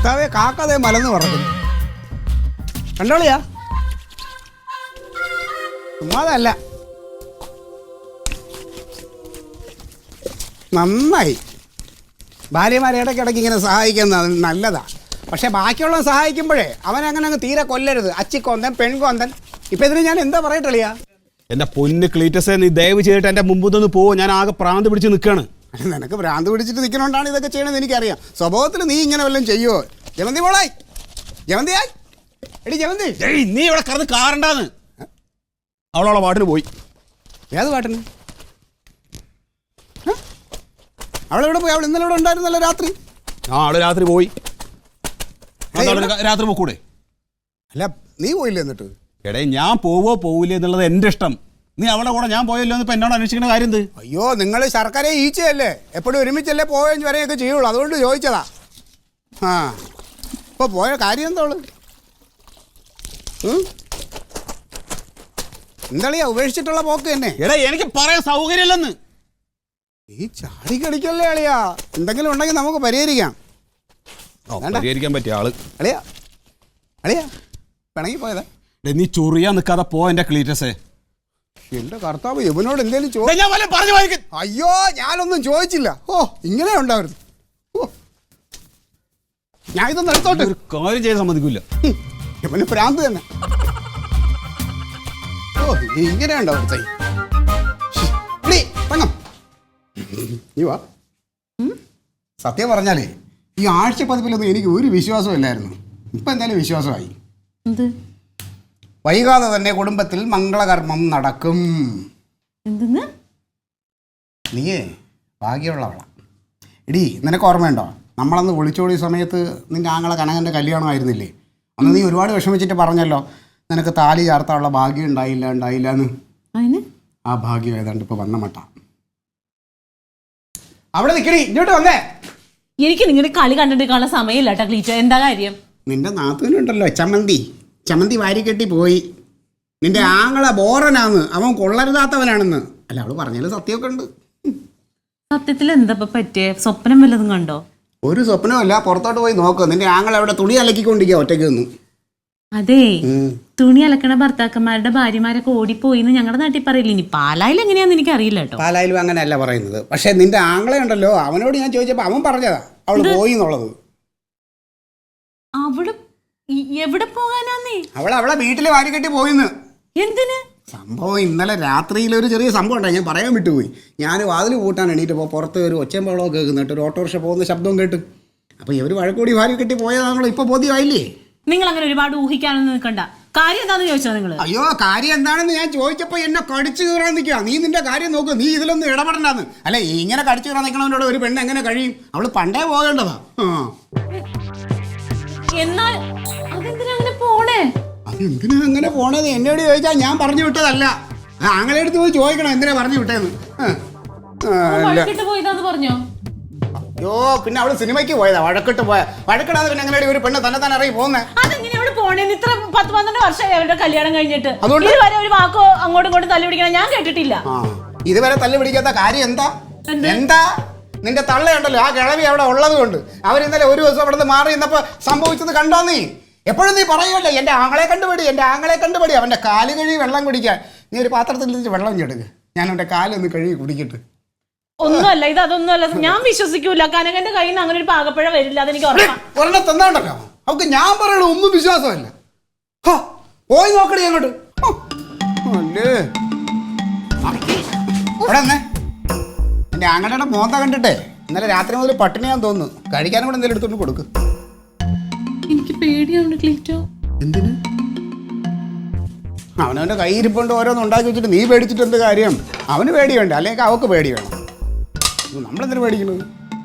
കർത്താവെ കാക്കതേ മലന്ന് പറക്കുന്നു. കണ്ടോളിയാ ചുമ്മാതല്ല. നന്നായി ഭാര്യമാരെ ഇടയ്ക്കിടയ്ക്ക് ഇങ്ങനെ സഹായിക്കുന്നത് നല്ലതാ. പക്ഷെ ബാക്കിയുള്ള സഹായിക്കുമ്പോഴേ അവനങ്ങനെ അങ്ങ് തീരെ കൊല്ലരുത്. അച്ചിക്കൊന്തൻ പെൺകൊന്തൻ. ഇപ്പം ഇതിന് ഞാൻ എന്താ പറയട്ടളിയാ? എൻ്റെ പൊന്ന് ക്ലീറ്റസേ, നീ ദയവ് ചെയ്തിട്ട് എൻ്റെ മുമ്പൊന്ന് പോവോ. ഞാൻ ആകെ പ്രാന്ത് പിടിച്ച് നിൽക്കുകയാണ്. നിനക്ക് ഭ്രാന്ത് പിടിച്ചിട്ട് നിൽക്കണോണ്ടാണ് ഇതൊക്കെ ചെയ്യണമെന്ന് എനിക്കറിയാം. സ്വഭാവത്തിൽ നീ ഇങ്ങനെ വല്ലതും ചെയ്യുമോ? ജമന്തി മോളായി, ജമന്തിയായി, എടി ജമന്തി, നീ ഇവിടെ കറന്ന് കാറണ്ടാന്ന്. അവളവളെ പാട്ടിന് പോയി. ഏത് പാട്ടിന്? അവളെവിടെ പോയി? അവൾ ഇന്നലെ ഇവിടെ ഉണ്ടായിരുന്നല്ലോ രാത്രി. അവള് രാത്രി പോയി. രാത്രി പോക്കൂടെ? അല്ല നീ പോയില്ലേ എന്നിട്ട്? എടേ, ഞാൻ പോവോ പോവില്ലേ എന്നുള്ളത് എൻ്റെ ഇഷ്ടം. നീ അവളെ കൂടെ ഞാൻ പോയല്ലോ എന്ന് ഇപ്പം എന്നോട് അന്വേഷിക്കുന്ന കാര്യം എന്ത്? അയ്യോ, നിങ്ങൾ ശർക്കര ഈച്ചയല്ലേ, എപ്പോഴും ഒരുമിച്ചല്ലേ പോവുകയും വരെയൊക്കെ ചെയ്യുള്ളൂ. അതുകൊണ്ട് ചോദിച്ചതാ. ആ ഇപ്പോൾ പോയ കാര്യം എന്തോള്? എന്താളിയാ ഉപേക്ഷിച്ചിട്ടുള്ള പോക്ക് തന്നെ? എടാ, എനിക്ക് പറയാൻ സൗകര്യമില്ലെന്ന്. ഈ ചാടി കളിക്കല്ലേ അളിയാ. എന്തെങ്കിലും ഉണ്ടെങ്കിൽ നമുക്ക് പരിഹരിക്കാം. പരിഹരിക്കാൻ പറ്റിയ ആള് അളിയാ, അളിയാ പിണങ്ങി പോയതാ. നീ ചൊറിയാൻ നിൽക്കാതെ പോ എൻ്റെ ക്ലീറ്റസേ. എന്റെ കർത്താവ്, ഇവനോട് എന്തേലും അയ്യോ, ഞാനൊന്നും ചോദിച്ചില്ല. ഓ, ഇങ്ങനെ ഉണ്ടാവരുത്. ഓ, ഞാൻ ഇതൊന്നും എടുത്തോട്ടെ. ഒരു കാര്യം ചെയ്യാൻ സമ്മതിക്കില്ല. ഇവന് ഭ്രാന്ത് തന്നെ. ഓ, ഇങ്ങനെ ഉണ്ടാവരുത്. നീ വാ. സത്യം പറഞ്ഞാലേ ഈ ആഴ്ച പതിപ്പിലൊന്നും എനിക്ക് ഒരു വിശ്വാസവും ഇല്ലായിരുന്നു. ഇപ്പൊ എന്തായാലും വിശ്വാസമായി. വൈകാതെ തന്നെ കുടുംബത്തിൽ മംഗളകർമ്മം നടക്കും. നീയേ ഭാഗ്യമുള്ളവളാ. എടീ, നിനക്ക് ഓർമ്മയുണ്ടോ, നമ്മളന്ന് ഒളിച്ചോടിയ സമയത്ത് നിന്റെ ആങ്ങളെ കനകൻ്റെ കല്യാണമായിരുന്നില്ലേ? അന്ന് നീ ഒരുപാട് വിഷമിച്ചിട്ട് പറഞ്ഞല്ലോ നിനക്ക് താലി ചാർത്താനുള്ള ഭാഗ്യം ഉണ്ടായില്ല എന്ന്. ആ ഭാഗ്യം ഏതാണ്ട് ഇപ്പൊ വന്ന മട്ട. അവിടെ നിൽക്കണി, ഇങ്ങോട്ട് വന്നേ. എനിക്ക് നിങ്ങളുടെ കളി കണ്ടിട്ട് സമയമില്ല കേട്ടോ ക്ലീറ്റ. എന്താ കാര്യം? നിന്റെ നാത്തൂനുണ്ടല്ലോ ചമ്മന്തി വാരിക്കെട്ടി പോയി. നിന്റെ ആങ്ങളെ ബോറനാന്ന്, അവൻ കൊള്ളരുതാത്തവനാണെന്ന്. അല്ല, അവള് പറഞ്ഞാലും സത്യമൊക്കെ ഉണ്ട്. സത്യത്തിൽ എന്താ പറ്റിയേ? സ്വപ്നം വല്ലതും കണ്ടോ? ഒരു സ്വപ്നമല്ല, പുറത്തോട്ട് പോയി നോക്ക്. നിന്റെ ആങ്ങളെ അവിടെ തുണി അലക്കിക്കൊണ്ടിരിക്കുക ഒറ്റയ്ക്ക് നിന്ന്. അതെ, തുണി അലക്കണ ഭർത്താക്കന്മാരുടെ ഭാര്യമാരൊക്കെ ഓടിപ്പോയിന്ന് ഞങ്ങളുടെ നാട്ടിൽ പറയില്ല. ഇനി പാലായിൽ എങ്ങനെയാന്ന് എനിക്ക് അറിയില്ല കേട്ടോ. പാലായിലും അങ്ങനെയല്ല പറയുന്നത്. പക്ഷെ നിന്റെ ആങ്ങളെ ഉണ്ടല്ലോ, അവനോട് ഞാൻ ചോദിച്ചപ്പോ അവൻ പറഞ്ഞതാ അവള് പോയി എന്നുള്ളത്. അവള് എവിടെ പോകാനാന്നേ? അവളെ വീട്ടില് വാരിക്കെട്ടി പോയിന്ന്. എന്തിന്? സംഭവം ഇന്നലെ രാത്രിയിൽ ഒരു ചെറിയ സംഭവം ഉണ്ടായി, ഞാൻ പറയാൻ വിട്ടുപോയി. ഞാൻ വാതിൽ പൂട്ടാൻ എണീറ്റപ്പോൾ പുറത്ത് ഒരു ഒച്ചയും ബഹളവും കേൾക്കുന്നിട്ട് ഒരു ഓട്ടോറിക്ഷ പോകുന്ന ശബ്ദവും കേട്ട്. അപ്പോൾ ഇവർ വഴക്കൂടി വാരിക്കെട്ടി പോയതാണല്ലോ. ഇപ്പോൾ ബോധ്യമായില്ലേ? നിങ്ങൾ അങ്ങനെ ഒരുപാട് ഊഹിക്കാനൊന്നും നിൽക്കണ്ട. കാര്യം എന്താണെന്ന് ചോദിച്ചോ നിങ്ങൾ? അയ്യോ, കാര്യം എന്താണെന്ന് ഞാൻ ചോദിച്ചപ്പോൾ എന്നെ കടിച്ചു കയറാൻ നിൽക്കുക. നീ നിന്റെ കാര്യം നോക്ക്, നീ ഇതിലൊന്നും ഇടപെടണ്ടെന്ന്. അല്ലെ, ഇങ്ങനെ കടിച്ചു കയറാൻ നിൽക്കണവനോട് ഒരു പെണ്ണ് എങ്ങനെ കഴിയും? അവള് പണ്ടേ പോകേണ്ടതാ. എന്നാൽ അതെന്തിനാ അങ്ങനെ പോണേ? അതെന്തിനാ അങ്ങനെ പോണത് എന്നോട് ചോദിച്ചാൽ ഞാൻ പറഞ്ഞു വിട്ടതല്ല. അങ്ങനെ എടുത്ത് പോയി ചോദിക്കണം എന്തിനാ പറഞ്ഞു വിട്ടേന്ന്. പോയതാന്ന് പറഞ്ഞോ? അയ്യോ, പിന്നെ അവള് സിനിമയ്ക്ക് പോയതാ. വഴക്കിട്ട് വഴക്കിടാതെ പിന്നെ അങ്ങനെ ഒരു പെണ്ണ് തന്നെ ഇറങ്ങി പോകുന്നേ? അതെങ്ങനെ അവള് പോണേന്ന്? ഇത്ര 10-12 വർഷമായി അവരുടെ കല്യാണം കഴിഞ്ഞിട്ട് ഇതുവരെ ഒരു വാക്കോ അങ്ങോട്ടും ഇങ്ങോട്ടും തല്ലി പിടിക്കണം ഞാൻ കേട്ടിട്ടില്ല. ഇതുവരെ തല്ലി പിടിക്കാത്ത കാര്യം എന്താ? നിന്റെ തള്ളയുണ്ടല്ലോ, ആ കിളവി അവിടെ ഉള്ളത് കൊണ്ട് അവരിന്നലെ ഒരു ദിവസം അവിടെ നിന്ന് മാറി ഇന്നപ്പോ സംഭവിച്ചത് കണ്ടോ? നീ എപ്പോഴും നീ പറയുമല്ലോ എന്റെ ആങ്ങളെ കണ്ടുപിടി, അവന്റെ കാല് കഴുകി വെള്ളം കുടിക്കാൻ. നീ ഒരു പാത്രത്തിൽ നിന്ന് വെള്ളം ചെടുക്ക്, ഞാൻ അവന്റെ കാലൊന്ന് കഴുകി കുടിക്കട്ടെ. ഒന്നുമല്ല, അതൊന്നുമല്ല. ഞാൻ വിശ്വസിക്കൂല. കനകന്റെ കയ്യിൽ നിന്ന് അങ്ങനെ ഒരു പാകപ്പഴ വരില്ല, അതെനിക്ക് ഒരെണ്ണം തന്നാണ്ടല്ലോ. അവക്ക് ഞാൻ പറയണ ഒന്നും വിശ്വാസമല്ല. പോയി നോക്കണേ അങ്ങോട്ട്. എന്റെ ആങ്ങളുടെ മോന്ത കണ്ടിട്ടേ ഇന്നലെ രാത്രി മുതൽ പട്ടിണിയാന്ന് തോന്നുന്നു. കഴിക്കാനും കൂടെ എന്തെങ്കിലും എടുത്തോണ്ട് കൊടുക്ക്. എനിക്ക് പേടിയാണ് ക്ലീറ്റോ. എന്തിന്? അവനവന്റെ കയ്യിരിപ്പുണ്ട് ഓരോന്ന് ഉണ്ടാക്കി വെച്ചിട്ട് നീ പേടിച്ചിട്ട് എന്ത് കാര്യം? അവന് പേടി വേണ്ട, അല്ലെങ്കിൽ അവക്ക് പേടി വേണം. നമ്മളെന്തിനു പേടിക്കുന്നത്?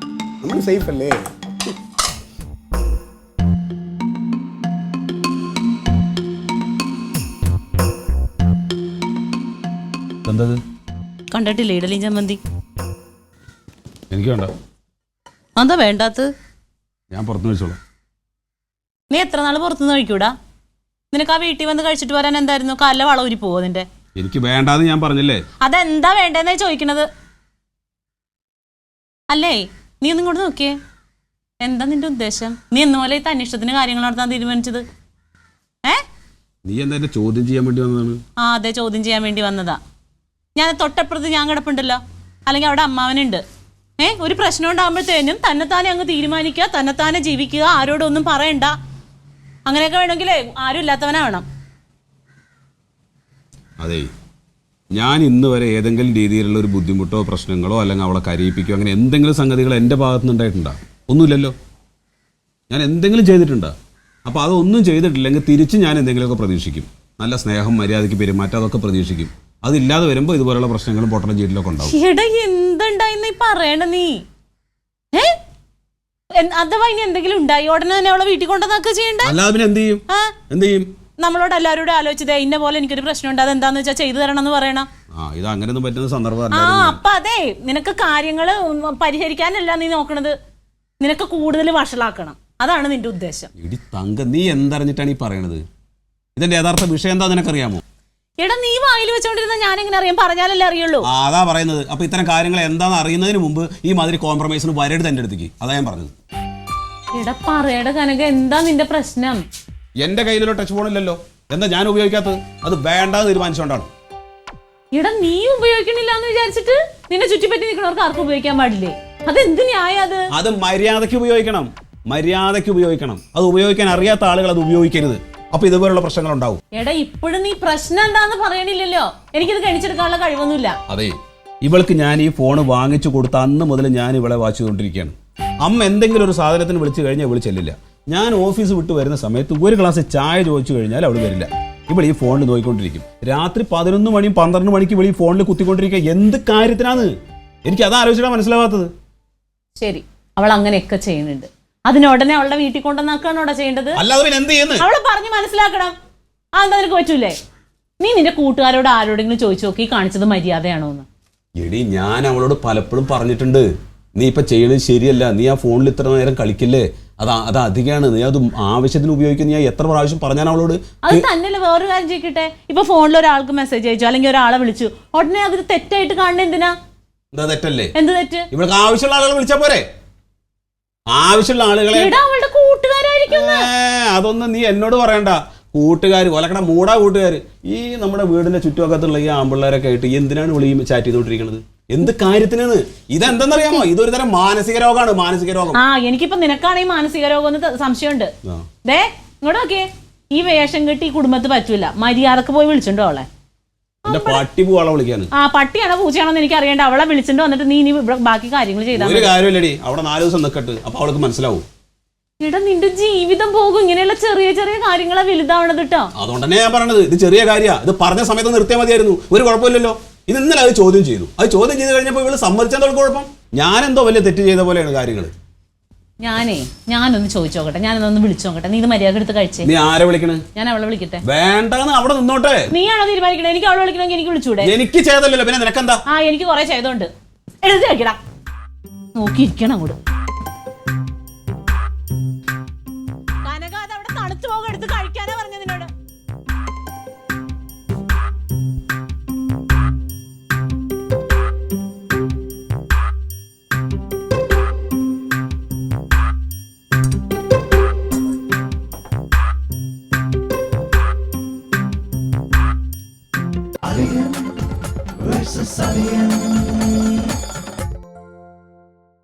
നമ്മൾ സേഫ് അല്ലേ? കണ്ടിട്ടില്ലേ ഇഡലിയും ചമ്മന്തി? എനിക്ക് വേണ്ട. എന്താ വേണ്ടാത്ത? ഞാൻ പുറത്തു കഴിച്ചോളാം. നീ എത്ര നാൾ പുറത്തുനിന്ന് കഴിക്കൂടാ? നിനക്ക് ആ വീട്ടിൽ വന്ന് കഴിച്ചിട്ട് വരാൻ എന്തായിരുന്നു? കാലിലെ വളം ഊരി പോവോ നിന്റെ? എനിക്ക് വേണ്ടാന്ന് ഞാൻ പറഞ്ഞില്ലേ. അതെന്താ വേണ്ടെന്നാ ചോദിക്കണത്? അല്ലേ, നീ ഒന്നും ഇങ്ങോട്ട് നോക്കിയേ. എന്താ നിന്റെ ഉദ്ദേശം? നീ എന്നുപോലെ ഈ തന്നിഷ്ടത്തിന് കാര്യങ്ങൾ നടത്താൻ തീരുമാനിച്ചത്? നീ എന്താ എന്നെ ചോദ്യം ചെയ്യാൻ വേണ്ടി വന്നതാണ്? ആ അതെ, ചോദ്യം ചെയ്യാൻ വേണ്ടി വന്നതാ. ഞാൻ തൊട്ടപ്പുറത്ത് ഞാൻ കിടപ്പുണ്ടല്ലോ, അല്ലെങ്കിൽ അവിടെ അമ്മാവനുണ്ട്. ഒരു പ്രശ്നം ഉണ്ടാകുമ്പോഴത്തേനും തന്നെത്താനെ അങ്ങ് തീരുമാനിക്കുക, തന്നെത്താനെ ജീവിക്കുക, ആരോടും ഒന്നും പറയണ്ട. അങ്ങനെയൊക്കെ വേണമെങ്കിലേ ആരും ഇല്ലാത്തവനാ വേണം. അതെ, ഞാൻ ഇന്ന് വരെ ഏതെങ്കിലും രീതിയിലുള്ള ഒരു ബുദ്ധിമുട്ടോ പ്രശ്നങ്ങളോ അല്ലെങ്കിൽ അവളെ കരയിപ്പിക്കുകയോ അങ്ങനെ എന്തെങ്കിലും സംഗതികൾ എൻ്റെ ഭാഗത്തു നിന്ന് ഉണ്ടായിട്ടുണ്ടോ? ഒന്നുമില്ലല്ലോ. ഞാൻ എന്തെങ്കിലും ചെയ്തിട്ടുണ്ടോ? അപ്പോൾ അതൊന്നും ചെയ്തിട്ടില്ലെങ്കിൽ തിരിച്ച് ഞാൻ എന്തെങ്കിലുമൊക്കെ പ്രതീക്ഷിക്കും. നല്ല സ്നേഹം, മര്യാദയ്ക്ക് പെരുമാറ്റം, അതൊക്കെ പ്രതീക്ഷിക്കും. അതില്ലാതെ വരുമ്പോൾ ഇതുപോലുള്ള പ്രശ്നങ്ങളും പൊട്ടലും ചീറ്റിലൊക്കെ ഉണ്ടാവും. എന്തുണ്ടായിന്ന് പറയണ നീ? അഥവാ ഇനി എന്തെങ്കിലും ഉണ്ടായി ഉടനെ തന്നെ അവളെ വീട്ടിൽ കൊണ്ടുവന്നൊക്കെ ചെയ്യണ്ടേ? അല്ലാതെ പിന്നെ എന്ത് ചെയ്യും? നമ്മളോട് എല്ലാവരോടും ആലോചിച്ചതേ ഇന്ന പോലെ എനിക്കൊരു പ്രശ്നം ഉണ്ട്, അതെന്താന്ന് വെച്ചാൽ ചെയ്തു തരണം എന്ന് പറയണം. ഇത് അങ്ങനെയൊന്നും പറ്റുന്ന സന്ദർഭം. അപ്പൊ അതെ, നിനക്ക് കാര്യങ്ങള് പരിഹരിക്കാനല്ല നീ നോക്കണത്, നിനക്ക് കൂടുതൽ വഷളാക്കണം. അതാണ് നിന്റെ ഉദ്ദേശം. ഇടി തങ്ക, നീ എന്തറിഞ്ഞിട്ടാണ് ഈ പറയണത്? ഇതിന്റെ യഥാർത്ഥ വിഷയം എന്താ നിനക്കറിയാമോ? എടാ, നീ വായിൽ വെച്ചോണ്ടിരുന്ന ഞാൻ എങ്ങനെ അറിയാം? പറഞ്ഞാലല്ലേ അറിയുള്ളൂ. അതാ പറയുന്നത്. അപ്പൊ ഇത്തരം കാര്യങ്ങൾ എന്താണെന്ന് അറിയുന്നതിന് മുമ്പ് ഈ മാതിരി കോംപ്രമൈസിന് വരരുത് എന്റെ അടുത്തേക്ക്. അതാ ഞാൻ പറഞ്ഞത്. എടാ പറയടാ കനക, എന്താ നിന്റെ പ്രശ്നം? എന്റെ കയ്യിലൊരു ടച്ച് ഫോണില്ലല്ലോ, എന്താ ഞാൻ ഉപയോഗിക്കാത്തത്? അത് വേണ്ടാന്ന് തീരുമാനിച്ചോണ്ടാണ്. എടാ, നീ ഉപയോഗിക്കണില്ല എന്ന് വിചാരിച്ചിട്ട് നിന്നെ ചുറ്റിപ്പറ്റി നിൽക്കുന്നവർക്ക് ആർക്കും ഉപയോഗിക്കാൻ പാടില്ലേ? അതെന്ത് ന്യായം? അത് മര്യാദയ്ക്ക് ഉപയോഗിക്കണം, മര്യാദയ്ക്ക് ഉപയോഗിക്കണം. അത് ഉപയോഗിക്കാൻ അറിയാത്ത ആളുകൾ അത് ഉപയോഗിക്കരുത്. അപ്പൊ ഇതുപോലുള്ള പ്രശ്നങ്ങൾ ഉണ്ടാവും. എടാ, ഇപ്പോഴും നീ പ്രശ്നം എന്താന്ന് പറയണില്ലല്ലോ. എനിക്കിത് കഴിച്ചെടുക്കാനുള്ള കഴിവൊന്നുമില്ല. അതെ, ഇവൾക്ക് ഞാൻ ഈ ഫോണ് വാങ്ങിച്ചു കൊടുത്ത അന്ന് മുതൽ ഞാൻ ഇവളെ വാച്ച് ചെയ്തുകൊണ്ടിരിക്കുകയാണ്. അമ്മ എന്തെങ്കിലും ഒരു സാധനത്തിന് വിളിച്ചു കഴിഞ്ഞാൽ ഇവള് ചെല്ലില്ല. ഞാൻ ഓഫീസ് വിട്ട് വരുന്ന സമയത്ത് ഒരു ഗ്ലാസ് ചായ ചോദിച്ചു കഴിഞ്ഞാൽ അവൾ വരില്ല. ഇവൾ ഈ ഫോണിൽ നോക്കിക്കൊണ്ടിരിക്കും. രാത്രി 11 മണിയും 12 മണിക്ക് ഇവൾ ഈ ഫോണിൽ കുത്തിക്കൊണ്ടിരിക്കുക. എന്ത് കാര്യത്തിനാണ്? എനിക്ക് അത് ആലോചിച്ചാൽ മനസ്സിലാവാത്തത്. ശരി, അവൾ അങ്ങനെയൊക്കെ ചെയ്യുന്നുണ്ട്. അതിനുടനെ അവളുടെ വീട്ടിൽ കൊണ്ടുവന്നാക്കാണോടാ ചെയ്യേണ്ടത്? അല്ലാതെ പിന്നെ എന്ത് ചെയ്യുന്നു? അവളെ പറഞ്ഞ് മനസ്സിലാക്കണം. അതെന്താ നിനക്ക് പറ്റൂലേ? നീ നിന്റെ കൂട്ടുകാരോട് ആരോടെങ്കിലും ചോദിച്ചു നോക്കി കാണിച്ചത് മര്യാദയാണോ എന്ന്. എടി, ഞാൻ അവളോട് പലപ്പോഴും പറഞ്ഞിട്ടുണ്ട്, നീ ഇപ്പൊ ചെയ്യണത് ശരിയല്ല, നീ ആ ഫോണിൽ ഇത്ര നേരം കളിക്കില്ലേ, അത് അധികമാണ്, നീ അത് ആവശ്യത്തിന് ഉപയോഗിക്കുന്ന ഞാൻ എത്ര പ്രാവശ്യം പറഞ്ഞാൽ അവളോട്. അത് തന്നെയല്ല, വേറൊരു കാര്യം ചെയ്യിക്കട്ടെ. ഇപ്പൊ ഫോണിൽ ഒരാൾക്ക് മെസ്സേജ് അയച്ചു അല്ലെങ്കിൽ ഒരാളെ വിളിച്ചു, ഉടനെ അത് തെറ്റായിട്ട് കാണണേ എന്തിനാ? എന്താ തെറ്റല്ലേ? എന്ത് തെറ്റ്? ഇവൾക്ക് ആവശ്യമുള്ള ആളുകൾ വിളിച്ചാ പോരെ? ആവശ്യമുള്ള ആളുകളെ അവളുടെ കൂട്ടുകാരായിരിക്കും. അതൊന്നും നീ എന്നോട് പറയണ്ട. കൂട്ടുകാർ ഒലക്കട മൂടാ കൂട്ടുകാർ. ഈ നമ്മുടെ വീടിന്റെ ചുറ്റുവക്കത്തുള്ള ഈ ആമ്പിള്ളേരൊക്കെ ആയിട്ട് എന്തിനാണ് വിളിയും ചാറ്റ് ചെയ്തോണ്ടിരിക്കുന്നത്? എന്ത് കാര്യത്തിനാണ്? ഇതെന്തെന്നറിയാമോ? ഇതൊരു തരം മാനസിക രോഗമാണ്, മാനസിക രോഗം. എനിക്കിപ്പോ നിനക്കാണ് ഈ മാനസിക രോഗം എന്ന് സംശയമുണ്ട്. ദേ ഇങ്ങോട്ട് നോക്കിയേ, ഈ വേഷം കെട്ടി ഈ കുടുംബത്ത് പറ്റൂല. മര്യാദക്ക് പോയി വിളിച്ചിട്ടുണ്ടോ അവളെ? എന്റെ പട്ടി പോവാളെ വിളിക്കാണ്. പട്ടിയാണോ പൂച്ചയാണോ എന്ന് എനിക്ക് അറിയണ്ട. അവളെ വിളിച്ചിട്ട് വന്നിട്ട് നീ ബാക്കി കാര്യങ്ങൾ ചെയ്താൽ ഒരു കാര്യമില്ലടി. അവിടെ 4 ദിവസം നിൽക്കട്ടെ, അപ്പൊ അവൾക്ക് മനസ്സിലാവും. എടാ, നിന്റെ ജീവിതം പോകും. ഇങ്ങനെയുള്ള ചെറിയ ചെറിയ കാര്യങ്ങളെ വലുതാവണത് കേട്ടോ. അതുകൊണ്ട് തന്നെ ഞാൻ പറഞ്ഞത്, ഇത് ചെറിയ കാര്യമാണ്. ഇത് പറഞ്ഞ സമയത്ത് നിർത്തിയാൽ മതിയായിരുന്നു, ഒരു കുഴപ്പമില്ലല്ലോ. ഇത് ഇന്നലെ അത് ചോദ്യം ചെയ്തു. അത് ചോദ്യം ചെയ്ത് കഴിഞ്ഞപ്പോൾ ഇവള് സമ്മതിച്ചെന്തോ കുഴപ്പം? ഞാനെന്തോ വലിയ തെറ്റ് ചെയ്ത പോലെയാണ് കാര്യങ്ങൾ. ഞാനൊന്ന് ചോദിച്ചോക്കട്ടെ, ഞാനൊന്ന് വിളിച്ചു നോക്കട്ടെ. നീ ഇത് മര്യാദ എടുത്ത് കഴിച്ചേ. നീ ആരെ വിളിക്കണേ? ഞാൻ അവളെ വിളിക്കട്ടെ. വേണ്ടെന്ന് അവിടെ നിന്നോട്ടെ. നീയാണോ തീരുമാനിക്കണേ? എനിക്ക് അവളെ വിളിക്കണമെങ്കിൽ എനിക്ക് വിളിച്ചൂടെ? എനിക്ക് ചെയ്തല്ലോ, പിന്നെ നിനക്കെന്താ? എനിക്ക് കുറെ ചെയ്തോണ്ട് എഴുതി വെക്കടാ. നോക്കിയിരിക്കണം അങ്ങോട്ട്.